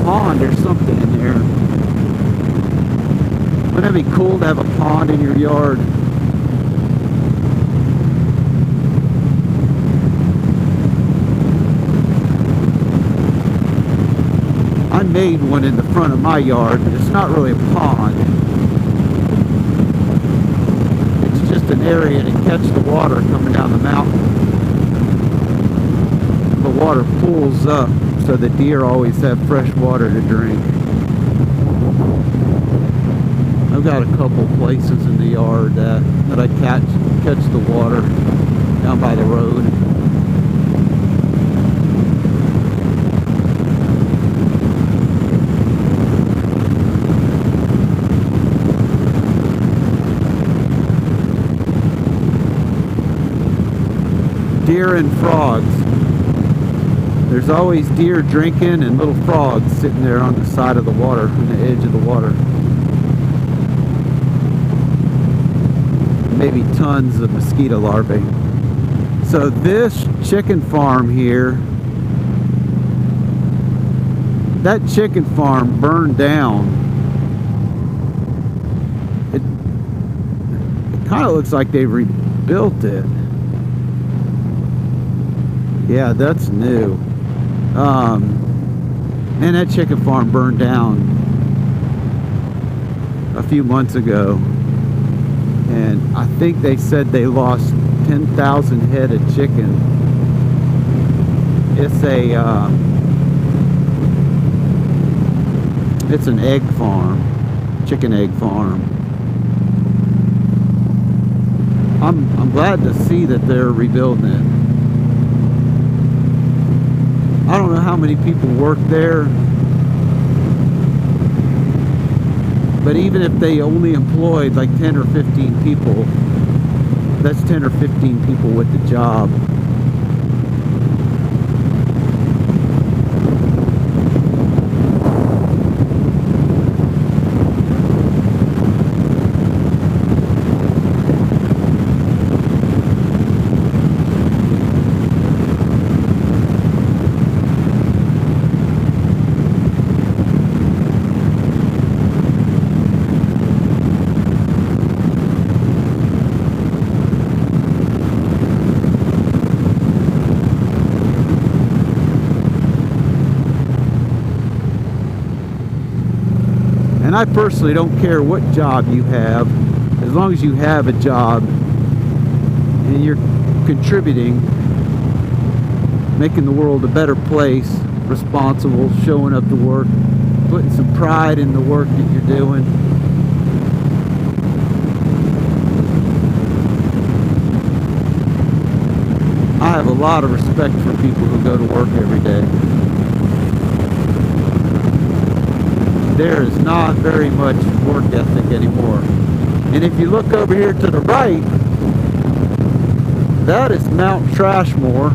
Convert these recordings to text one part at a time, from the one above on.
pond or something in there. Wouldn't it be cool to have a pond in your yard? I made one in the front of my yard. It's not really a pond. It's just an area to catch the water coming down the mountain. The water pools up, so the deer always have fresh water to drink. I've got a couple places in the yard that I catch the water down by the road. Deer and frogs. There's always deer drinking and little frogs sitting there on the side of the water, on the edge of the water. Maybe tons of mosquito larvae. So this chicken farm here, that chicken farm burned down. It kind of looks like they rebuilt it. Yeah, that's new. And that chicken farm burned down a few months ago. And I think they said they lost 10,000 head of chicken. It's an egg farm, chicken egg farm. I'm glad to see that they're rebuilding it. I don't know how many people work there, but even if they only employed like 10 or 15 people, that's 10 or 15 people with the job. And I personally don't care what job you have, as long as you have a job and you're contributing, making the world a better place, responsible, showing up to work, putting some pride in the work that you're doing. I have a lot of respect for people who go to work every day. There is not very much work ethic anymore. And if you look over here to the right, that is Mount Trashmore.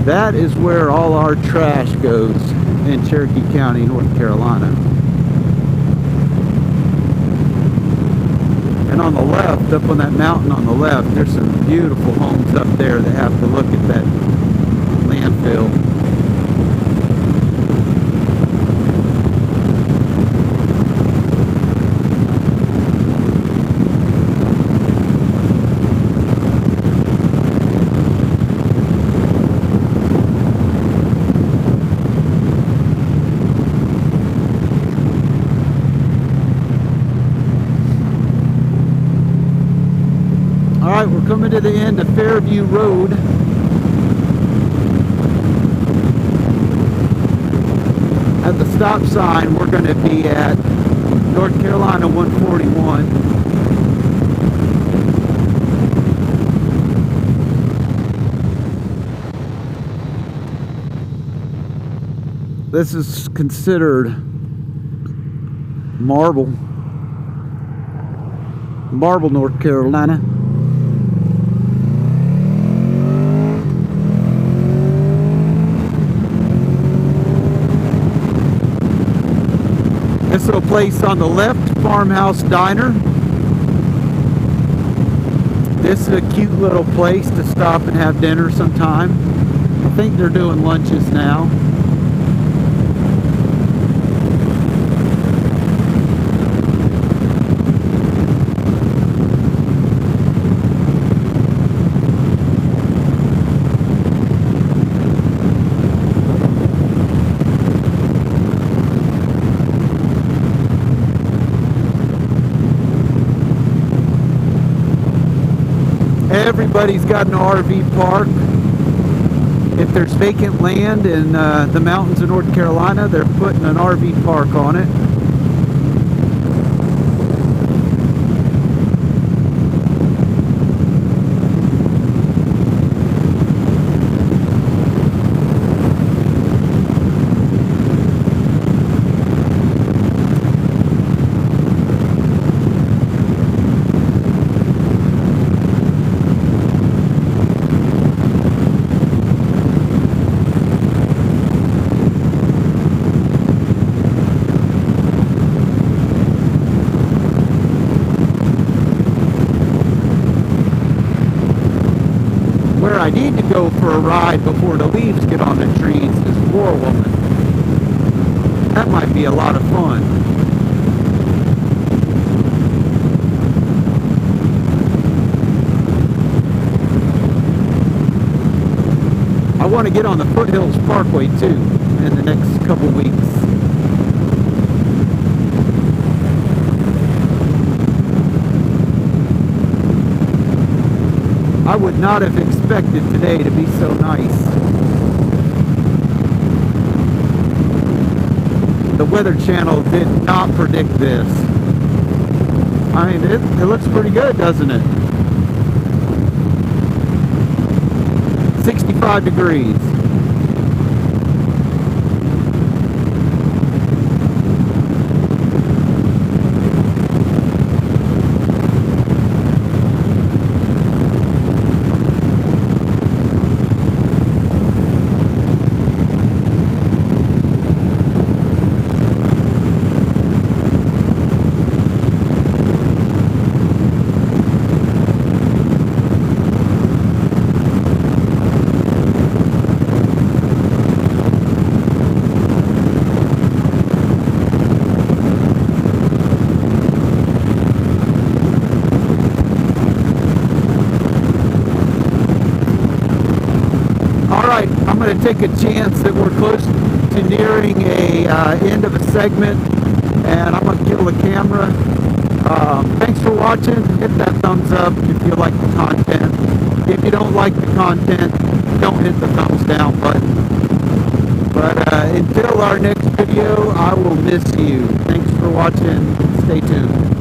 That is where all our trash goes in Cherokee County, North Carolina. And on the left, up on that mountain on the left, there's some beautiful homes up there that have to look at that landfill. Alright, we're coming to the end of Fairview Road. At the stop sign, we're going to be at North Carolina 141. This is considered Marble, North Carolina. This little place on the left, Farmhouse Diner. This is a cute little place to stop and have dinner sometime. I think they're doing lunches now. Everybody's got an RV park. If there's vacant land in the mountains of North Carolina, they're putting an RV park on it. Where I need to go for a ride before the leaves get on the trees is War Woman. That might be a lot of fun. I want to get on the Foothills Parkway too in the next couple weeks. I would not have expected today to be so nice. The Weather Channel did not predict this. I mean, it looks pretty good, doesn't it? 65 degrees. I'm going to take a chance that we're close to nearing a end of a segment, and I'm going to kill the camera. Thanks for watching. Hit that thumbs up if you like the content. If you don't like the content, don't hit the thumbs down button. But until our next video, I will miss you. Thanks for watching. Stay tuned.